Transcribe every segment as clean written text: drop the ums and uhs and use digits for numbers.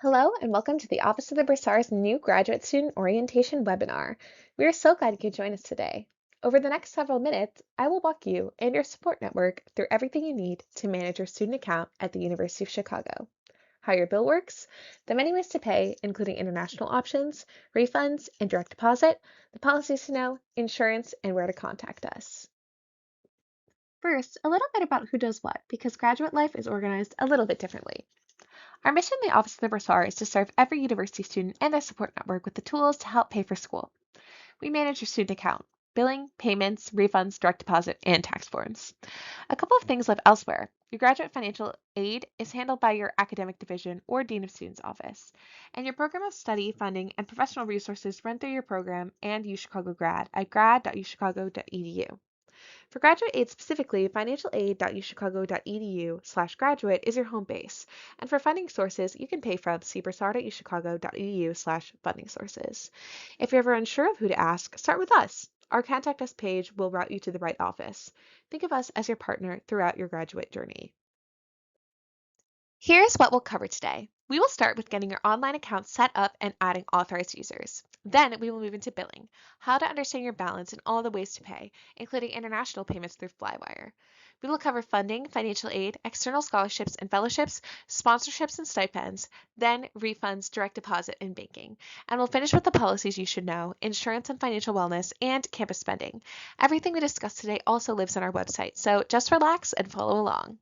Hello and welcome to the Office of the Bursar's new graduate student orientation webinar. We are so glad you could join us today. Over the next several minutes, I will walk you and your support network through everything you need to manage your student account at the University of Chicago. How your bill works, the many ways to pay, including international options, refunds, and direct deposit, the policies to know, insurance, and where to contact us. First, a little bit about who does what, because graduate life is organized a little bit differently. Our mission in the Office of the Bursar is to serve every university student and their support network with the tools to help pay for school. We manage your student account, billing, payments, refunds, direct deposit, and tax forms. A couple of things live elsewhere. Your graduate financial aid is handled by your academic division or Dean of Students office, and your program of study, funding, and professional resources run through your program and UChicago Grad at grad.uchicago.edu. For graduate aid specifically, financialaid.uchicago.edu/graduate is your home base. And for funding sources, you can pay from bursar.uchicago.edu/funding sources. If you're ever unsure of who to ask, start with us. Our Contact Us page will route you to the right office. Think of us as your partner throughout your graduate journey. Here's what we'll cover today. We will start with getting your online account set up and adding authorized users. Then we will move into billing, how to understand your balance and all the ways to pay, including international payments through Flywire. We will cover funding, financial aid, external scholarships and fellowships, sponsorships and stipends, then refunds, direct deposit, and banking. And we'll finish with the policies you should know, insurance and financial wellness, and campus spending. Everything we discussed today also lives on our website, so just relax and follow along.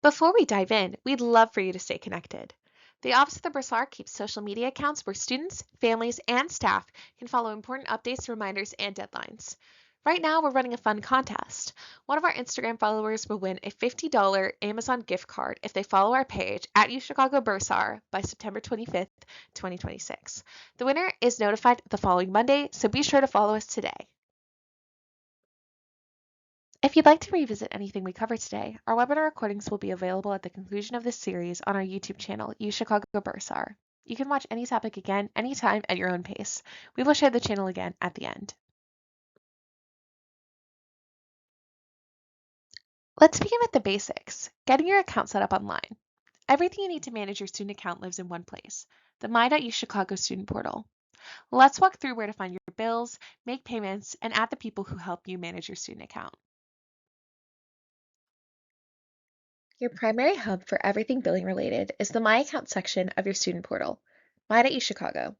Before we dive in, we'd love for you to stay connected. The Office of the Bursar keeps social media accounts where students, families, and staff can follow important updates, reminders, and deadlines. Right now, we're running a fun contest. One of our Instagram followers will win a $50 Amazon gift card if they follow our page at UChicago Bursar by September 25th, 2026. The winner is notified the following Monday, so be sure to follow us today. If you'd like to revisit anything we covered today, our webinar recordings will be available at the conclusion of this series on our YouTube channel, UChicago Bursar. You can watch any topic again anytime at your own pace. We will share the channel again at the end. Let's begin with the basics, getting your account set up online. Everything you need to manage your student account lives in one place, the My.uChicago student portal. Let's walk through where to find your bills, make payments, and add the people who help you manage your student account. Your primary hub for everything billing related is the My Account section of your student portal, My.uChicago.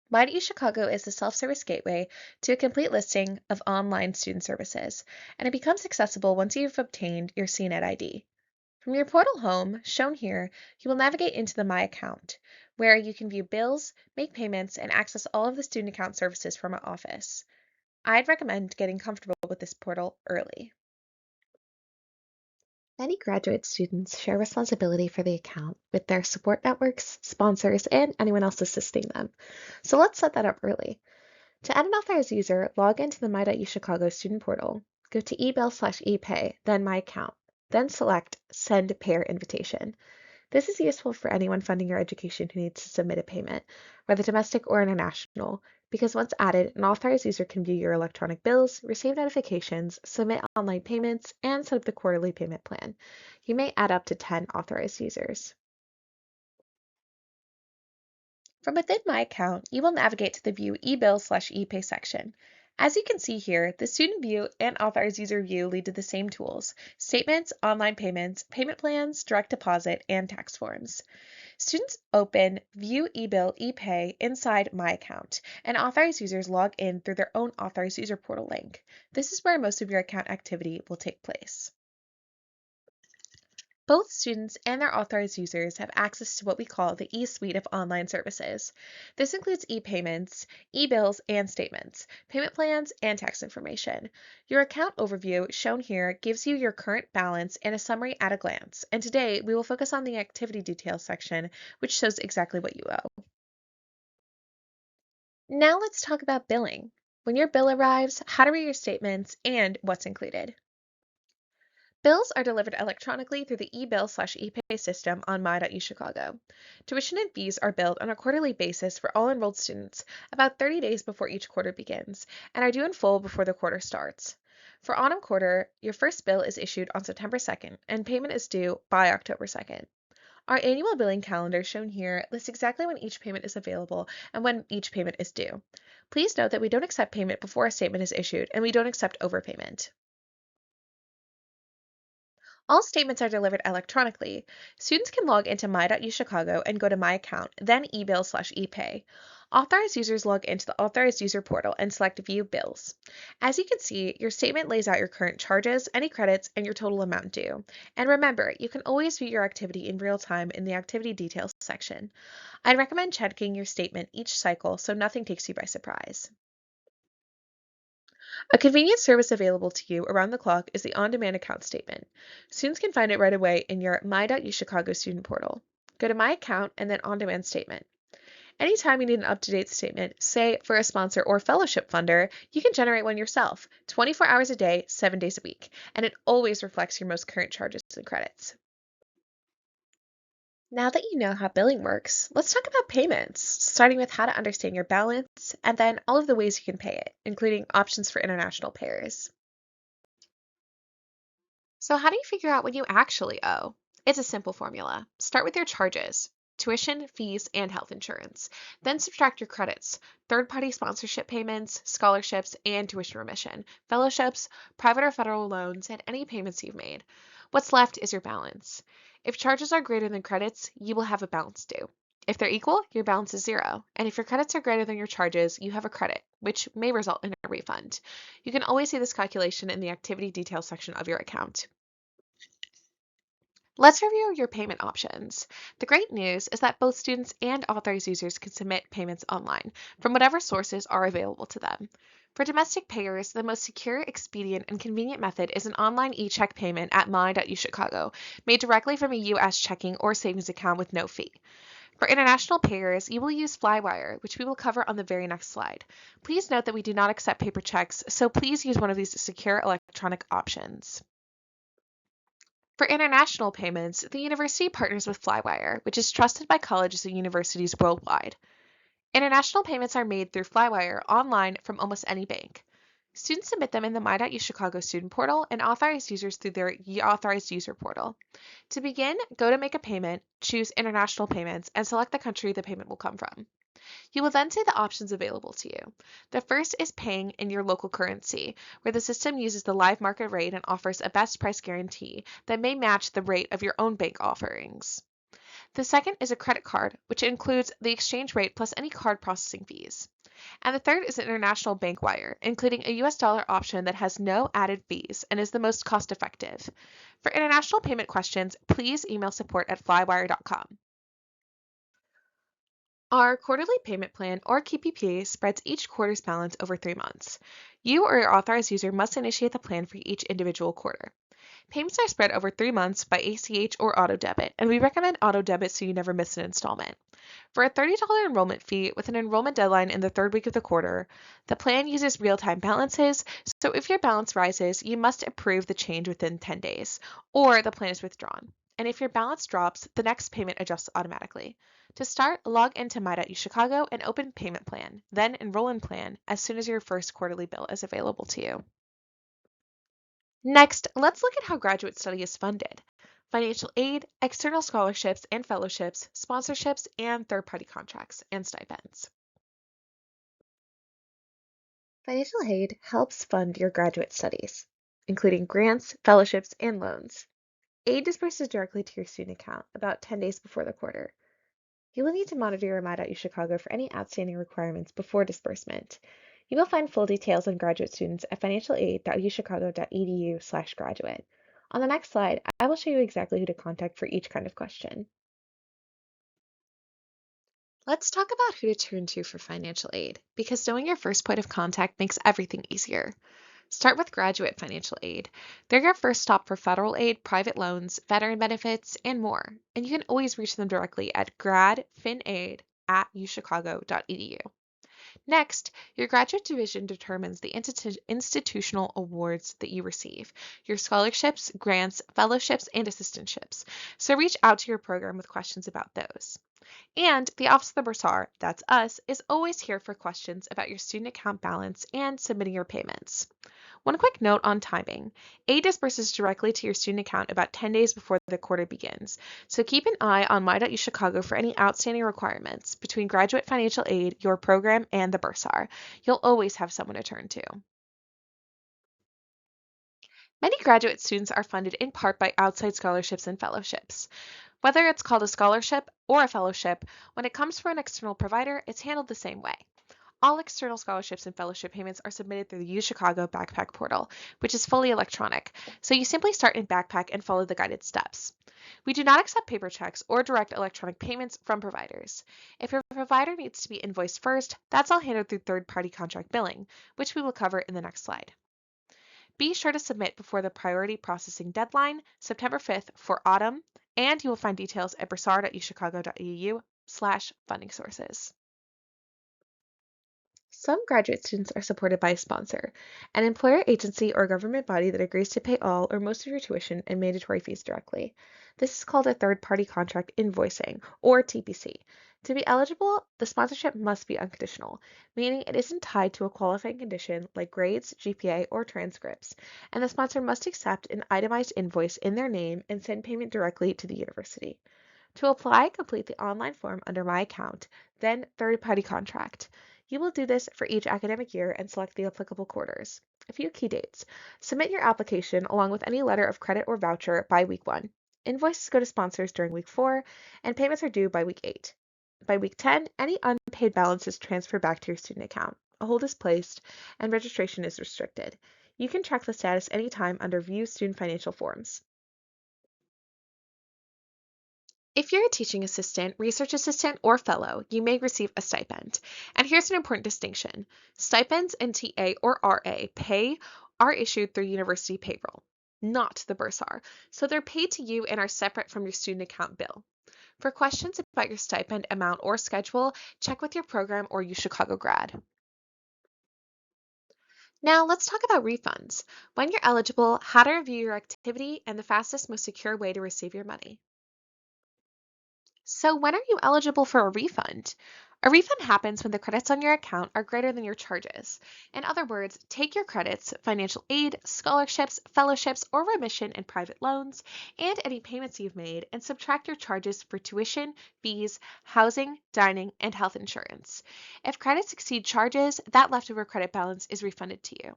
My.uChicago is the self-service gateway to a complete listing of online student services, and it becomes accessible once you've obtained your CNET ID. From your portal home, shown here, you will navigate into the My Account, where you can view bills, make payments, and access all of the student account services from our office. I'd recommend getting comfortable with this portal early. Many graduate students share responsibility for the account with their support networks, sponsors, and anyone else assisting them. So let's set that up early. To add an authorized user, log into the My.uChicago student portal, go to ebill/epay, then My Account, then select Send Payer Invitation. This is useful for anyone funding your education who needs to submit a payment, whether domestic or international, because once added, an authorized user can view your electronic bills, receive notifications, submit online payments, and set up the quarterly payment plan. You may add up to 10 authorized users. From within My Account, you will navigate to the View eBill/ePay section. As you can see here, the Student View and Authorized User View lead to the same tools: statements, online payments, payment plans, direct deposit, and tax forms. Students open View eBill ePay inside My Account, and authorized users log in through their own Authorized User Portal link. This is where most of your account activity will take place. Both students and their authorized users have access to what we call the e-suite of online services. This includes e-payments, e-bills, and statements, payment plans, and tax information. Your account overview, shown here, gives you your current balance and a summary at a glance, and today we will focus on the activity details section, which shows exactly what you owe. Now let's talk about billing. When your bill arrives, how to read your statements, and what's included. Bills are delivered electronically through the eBill/ePay system on My.uChicago. Tuition and fees are billed on a quarterly basis for all enrolled students, about 30 days before each quarter begins, and are due in full before the quarter starts. For autumn quarter, your first bill is issued on September 2nd, and payment is due by October 2nd. Our annual billing calendar shown here lists exactly when each payment is available and when each payment is due. Please note that we don't accept payment before a statement is issued, and we don't accept overpayment. All statements are delivered electronically. Students can log into my.uchicago and go to My Account, then eBill/ePay. Authorized users log into the Authorized User portal and select View Bills. As you can see, your statement lays out your current charges, any credits, and your total amount due. And remember, you can always view your activity in real time in the Activity Details section. I'd recommend checking your statement each cycle so nothing takes you by surprise. A convenient service available to you around the clock is the on-demand account statement. Students can find it right away in your My.uchicago student portal. Go to My Account and then On-Demand Statement. Anytime you need an up-to-date statement, say for a sponsor or fellowship funder, you can generate one yourself, 24 hours a day, 7 days a week, and it always reflects your most current charges and credits. Now that you know how billing works, let's talk about payments, starting with how to understand your balance and then all of the ways you can pay it, including options for international payers. So how do you figure out what you actually owe? It's a simple formula. Start with your charges, tuition, fees, and health insurance. Then subtract your credits, third-party sponsorship payments, scholarships, and tuition remission, fellowships, private or federal loans, and any payments you've made. What's left is your balance. If charges are greater than credits, you will have a balance due. If they're equal, your balance is zero. And if your credits are greater than your charges, you have a credit, which may result in a refund. You can always see this calculation in the activity details section of your account. Let's review your payment options. The great news is that both students and authorized users can submit payments online from whatever sources are available to them. For domestic payers, the most secure, expedient, and convenient method is an online e-check payment at my.uchicago, made directly from a U.S. checking or savings account with no fee. For international payers, you will use Flywire, which we will cover on the very next slide. Please note that we do not accept paper checks, so please use one of these secure electronic options. For international payments, the university partners with Flywire, which is trusted by colleges and universities worldwide. International payments are made through Flywire online from almost any bank. Students submit them in the My.uchicago student portal and authorized users through their authorized user portal. To begin, go to Make a Payment, choose International Payments, and select the country the payment will come from. You will then see the options available to you. The first is paying in your local currency, where the system uses the live market rate and offers a best price guarantee that may match the rate of your own bank offerings. The second is a credit card, which includes the exchange rate plus any card processing fees. And the third is an international bank wire, including a US dollar option that has no added fees and is the most cost effective. For international payment questions, please email support@flywire.com. Our quarterly payment plan, or QPP, spreads each quarter's balance over 3 months. You or your authorized user must initiate the plan for each individual quarter. Payments are spread over 3 months by ACH or auto debit, and we recommend auto debit so you never miss an installment. For a $30 enrollment fee with an enrollment deadline in the third week of the quarter, the plan uses real-time balances, so if your balance rises, you must approve the change within 10 days, or the plan is withdrawn. And if your balance drops, the next payment adjusts automatically. To start, log into My.uchicago and open Payment Plan, then Enroll in Plan as soon as your first quarterly bill is available to you. Next, let's look at how graduate study is funded. Financial aid, external scholarships and fellowships, sponsorships, and third-party contracts and stipends. Financial aid helps fund your graduate studies, including grants, fellowships, and loans. Aid disperses directly to your student account about 10 days before the quarter. You will need to monitor your My.uchicago for any outstanding requirements before disbursement. You will find full details on graduate students at financialaid.uchicago.edu/graduate. On the next slide, I will show you exactly who to contact for each kind of question. Let's talk about who to turn to for financial aid, because knowing your first point of contact makes everything easier. Start with Graduate Financial Aid. They're your first stop for federal aid, private loans, veteran benefits, and more. And you can always reach them directly at gradfinaid@uchicago.edu. Next, your graduate division determines the institutional awards that you receive, your scholarships, grants, fellowships, and assistantships. So reach out to your program with questions about those. And the Office of the Bursar, that's us, is always here for questions about your student account balance and submitting your payments. One quick note on timing. Aid disperses directly to your student account about 10 days before the quarter begins, so keep an eye on My.uchicago for any outstanding requirements between graduate financial aid, your program, and the Bursar. You'll always have someone to turn to. Many graduate students are funded in part by outside scholarships and fellowships. Whether it's called a scholarship or a fellowship, when it comes from an external provider, it's handled the same way. All external scholarships and fellowship payments are submitted through the UChicago Backpack portal, which is fully electronic, so you simply start in Backpack and follow the guided steps. We do not accept paper checks or direct electronic payments from providers. If your provider needs to be invoiced first, that's all handled through third-party contract billing, which we will cover in the next slide. Be sure to submit before the priority processing deadline, September 5th, for autumn, and you will find details at bursar.uchicago.edu/funding sources. Some graduate students are supported by a sponsor, an employer agency or government body that agrees to pay all or most of your tuition and mandatory fees directly. This is called a third-party contract invoicing, or TPC. To be eligible, the sponsorship must be unconditional, meaning it isn't tied to a qualifying condition like grades, GPA, or transcripts, and the sponsor must accept an itemized invoice in their name and send payment directly to the university. To apply, complete the online form under My Account, then Third-Party Contract. You will do this for each academic year and select the applicable quarters. A few key dates. Submit your application along with any letter of credit or voucher by week 1. Invoices go to sponsors during week 4, and payments are due by week 8. By week 10, any unpaid balances transfer back to your student account. A hold is placed, and registration is restricted. You can check the status anytime under View Student Financial Forms. If you're a teaching assistant, research assistant, or fellow, you may receive a stipend. And here's an important distinction. Stipends and TA or RA pay are issued through university payroll, not the Bursar, so they're paid to you and are separate from your student account bill. For questions about your stipend amount or schedule, check with your program or UChicago grad. Now let's talk about refunds. When you're eligible, how to review your activity, and the fastest, most secure way to receive your money. So when are you eligible for a refund? A refund happens when the credits on your account are greater than your charges. In other words, take your credits, financial aid, scholarships, fellowships, or remission and private loans, and any payments you've made, and subtract your charges for tuition, fees, housing, dining, and health insurance. If credits exceed charges, that leftover credit balance is refunded to you.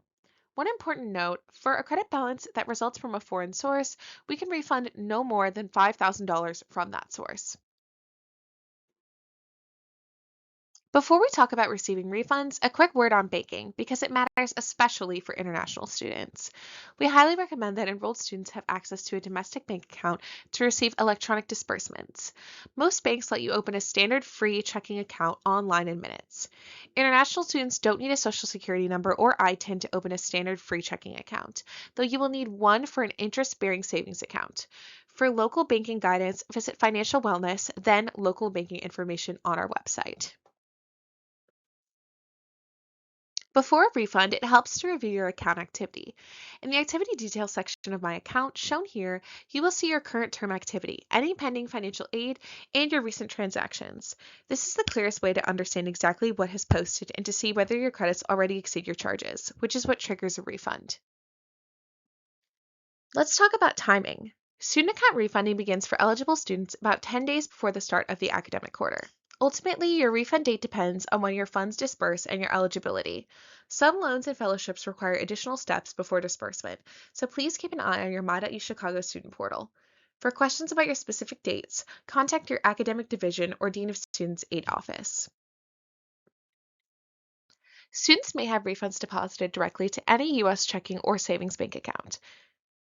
One important note, for a credit balance that results from a foreign source, we can refund no more than $5,000 from that source. Before we talk about receiving refunds, a quick word on banking because it matters especially for international students. We highly recommend that enrolled students have access to a domestic bank account to receive electronic disbursements. Most banks let you open a standard free checking account online in minutes. International students don't need a social security number or ITIN to open a standard free checking account, though you will need one for an interest-bearing savings account. For local banking guidance, visit Financial Wellness, then local banking information on our website. Before a refund, it helps to review your account activity. In the activity details section of My Account, shown here, you will see your current term activity, any pending financial aid, and your recent transactions. This is the clearest way to understand exactly what has posted and to see whether your credits already exceed your charges, which is what triggers a refund. Let's talk about timing. Student account refunding begins for eligible students about 10 days before the start of the academic quarter. Ultimately, your refund date depends on when your funds disperse and your eligibility. Some loans and fellowships require additional steps before disbursement, so please keep an eye on your My.uChicago student portal. For questions about your specific dates, contact your academic division or Dean of Students Aid office. Students may have refunds deposited directly to any U.S. checking or savings bank account.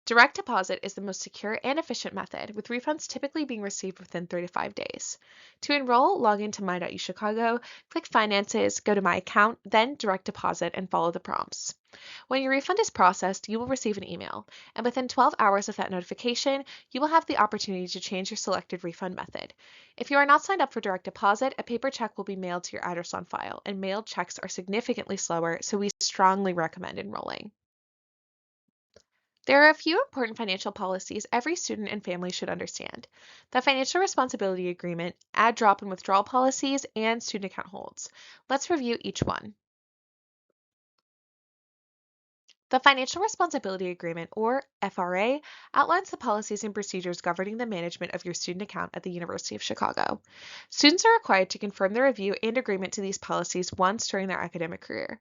Direct deposit is the most secure and efficient method, with refunds typically being received within 3 to 5 days. To enroll, log into My.uChicago, click Finances, go to My Account, then Direct Deposit, and follow the prompts. When your refund is processed, you will receive an email, and within 12 hours of that notification, you will have the opportunity to change your selected refund method. If you are not signed up for direct deposit, a paper check will be mailed to your address on file, and mailed checks are significantly slower, so we strongly recommend enrolling. There are a few important financial policies every student and family should understand. The Financial Responsibility Agreement, add drop and withdrawal policies, and student account holds. Let's review each one. The Financial Responsibility Agreement, or FRA, outlines the policies and procedures governing the management of your student account at the University of Chicago. Students are required to confirm their review and agreement to these policies once during their academic career.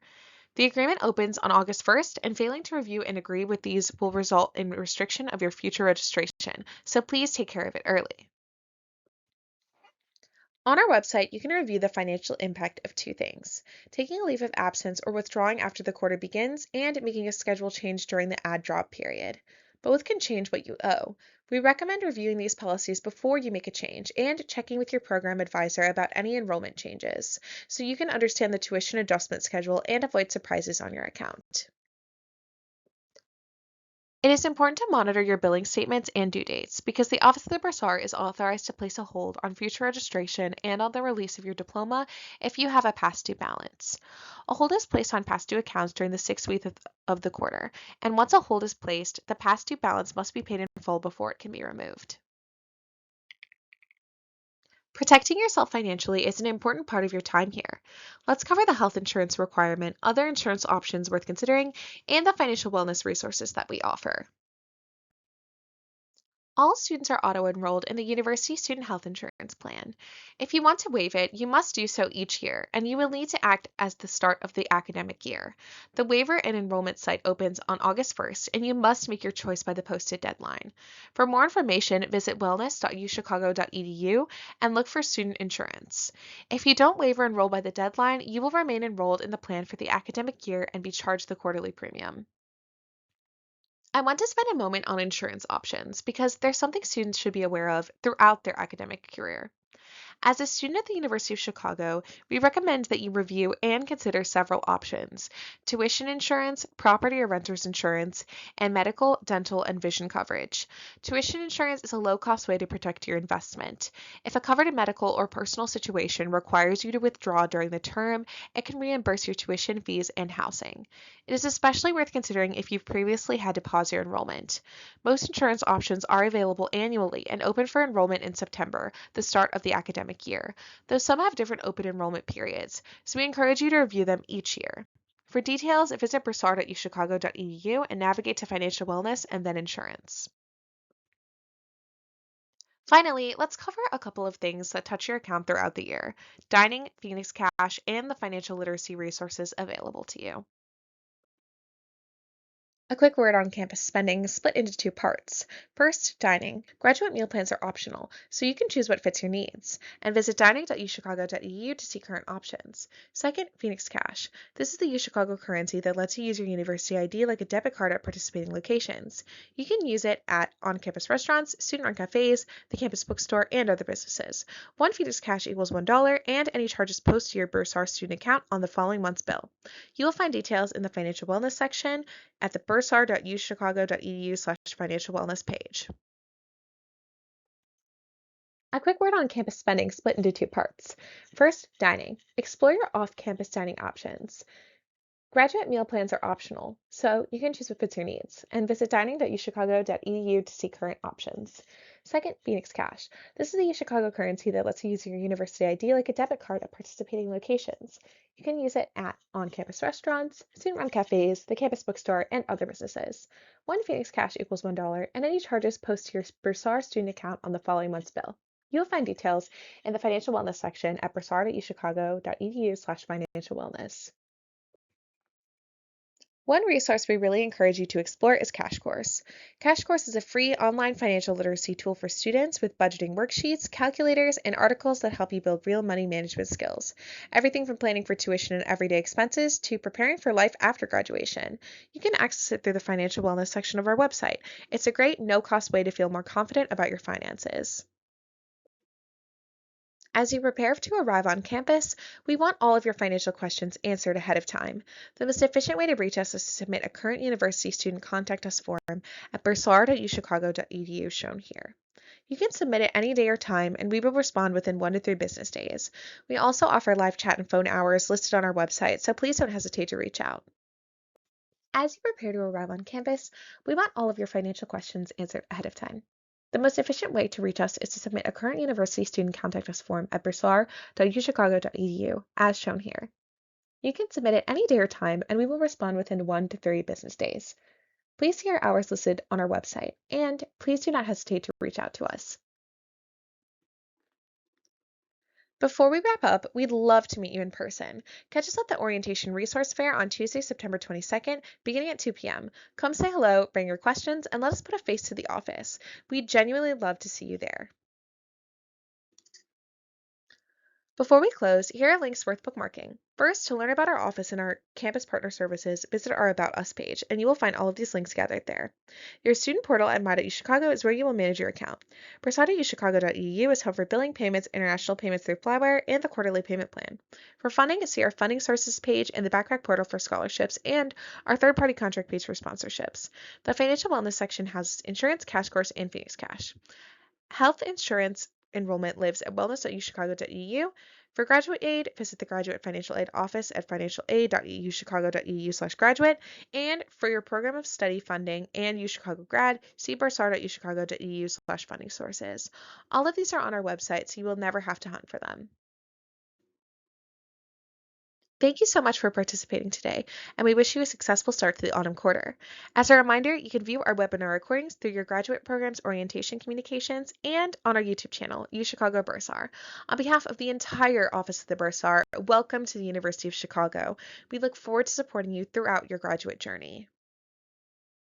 The agreement opens on August 1st, and failing to review and agree with these will result in restriction of your future registration, so please take care of it early. On our website, you can review the financial impact of two things: taking a leave of absence or withdrawing after the quarter begins, and making a schedule change during the add drop period. Both can change what you owe. We recommend reviewing these policies before you make a change and checking with your program advisor about any enrollment changes so you can understand the tuition adjustment schedule and avoid surprises on your account. It is important to monitor your billing statements and due dates because the Office of the Bursar is authorized to place a hold on future registration and on the release of your diploma if you have a past due balance. A hold is placed on past due accounts during the 6th week of the quarter, and once a hold is placed, the past due balance must be paid in full before it can be removed. Protecting yourself financially is an important part of your time here. Let's cover the health insurance requirement, other insurance options worth considering, and the financial wellness resources that we offer. All students are auto-enrolled in the University Student Health Insurance Plan. If you want to waive it, you must do so each year, and you will need to act as the start of the academic year. The waiver and enrollment site opens on August 1st, and you must make your choice by the posted deadline. For more information, visit wellness.uchicago.edu and look for student insurance. If you don't waive or enroll by the deadline, you will remain enrolled in the plan for the academic year and be charged the quarterly premium. I want to spend a moment on insurance options because there's something students should be aware of throughout their academic career. As a student at the University of Chicago, we recommend that you review and consider several options: tuition insurance, property or renter's insurance, and medical, dental, and vision coverage. Tuition insurance is a low-cost way to protect your investment. If a covered medical or personal situation requires you to withdraw during the term, it can reimburse your tuition fees and housing. It is especially worth considering if you've previously had to pause your enrollment. Most insurance options are available annually and open for enrollment in September, the start of the academic year, though some have different open enrollment periods, so we encourage you to review them each year. For details, visit bursar.uchicago.edu and navigate to financial wellness and then insurance. Finally, let's cover a couple of things that touch your account throughout the year: dining, Phoenix Cash, and the financial literacy resources available to you. A quick word on campus spending split into two parts. First, dining. Graduate meal plans are optional, so you can choose what fits your needs, and visit dining.uchicago.edu to see current options. Second, Phoenix Cash. This is the UChicago currency that lets you use your university ID like a debit card at participating locations. You can use it at on-campus restaurants, student-run cafes, the campus bookstore, and other businesses. One Phoenix Cash equals $1, and any charges post to your Bursar student account on the following month's bill. You will find details in the financial wellness section at the bursar.uchicago.edu/financial wellness page. A quick word on campus spending split into two parts. First, dining. Explore your off-campus dining options. Graduate meal plans are optional, so you can choose what fits your needs, and visit dining.uchicago.edu to see current options. Second, Phoenix Cash. This is the UChicago currency that lets you use your university ID like a debit card at participating locations. You can use it at on-campus restaurants, student-run cafes, the campus bookstore, and other businesses. One Phoenix Cash equals $1, and any charges post to your Bursar student account on the following month's bill. You'll find details in the financial wellness section at bursar.uchicago.edu/financial wellness. One resource we really encourage you to explore is Cash Course. Cash Course is a free online financial literacy tool for students with budgeting worksheets, calculators, and articles that help you build real money management skills. Everything from planning for tuition and everyday expenses to preparing for life after graduation. You can access it through the financial wellness section of our website. It's a great, no-cost way to feel more confident about your finances. As you prepare to arrive on campus, we want all of your financial questions answered ahead of time. The most efficient way to reach us is to submit a current university student contact us form at bursar.uchicago.edu shown here. You can submit it any day or time, and we will respond within 1 to 3 business days. We also offer live chat and phone hours listed on our website, so please don't hesitate to reach out. As you prepare to arrive on campus, we want all of your financial questions answered ahead of time. The most efficient way to reach us is to submit a current university student contact us form at bursar.uchicago.edu, as shown here. You can submit it any day or time, and we will respond within 1 to 3 business days. Please see our hours listed on our website, and please do not hesitate to reach out to us. Before we wrap up, we'd love to meet you in person. Catch us at the Orientation Resource Fair on Tuesday, September 22nd, beginning at 2 p.m. Come say hello, bring your questions, and let us put a face to the office. We'd genuinely love to see you there. Before we close, here are links worth bookmarking. First, to learn about our office and our campus partner services, visit our About Us page, and you will find all of these links gathered there. Your student portal at My.uChicago is where you will manage your account. Bursar.uchicago.edu is home for billing payments, international payments through Flywire, and the quarterly payment plan. For funding, see our funding sources page and the backpack portal for scholarships, and our third-party contract page for sponsorships. The financial wellness section houses insurance, cash course, and Phoenix Cash. Health insurance enrollment lives at wellness.uchicago.edu. For graduate aid, visit the Graduate Financial Aid office at financialaid.uchicago.edu/graduate. And for your program of study funding and UChicago grad, see bursar.uchicago.edu/funding sources. All of these are on our website, so you will never have to hunt for them. Thank you so much for participating today, and we wish you a successful start to the autumn quarter. As a reminder, you can view our webinar recordings through your graduate program's orientation communications and on our YouTube channel, UChicago Bursar. On behalf of the entire Office of the Bursar, welcome to the University of Chicago. We look forward to supporting you throughout your graduate journey.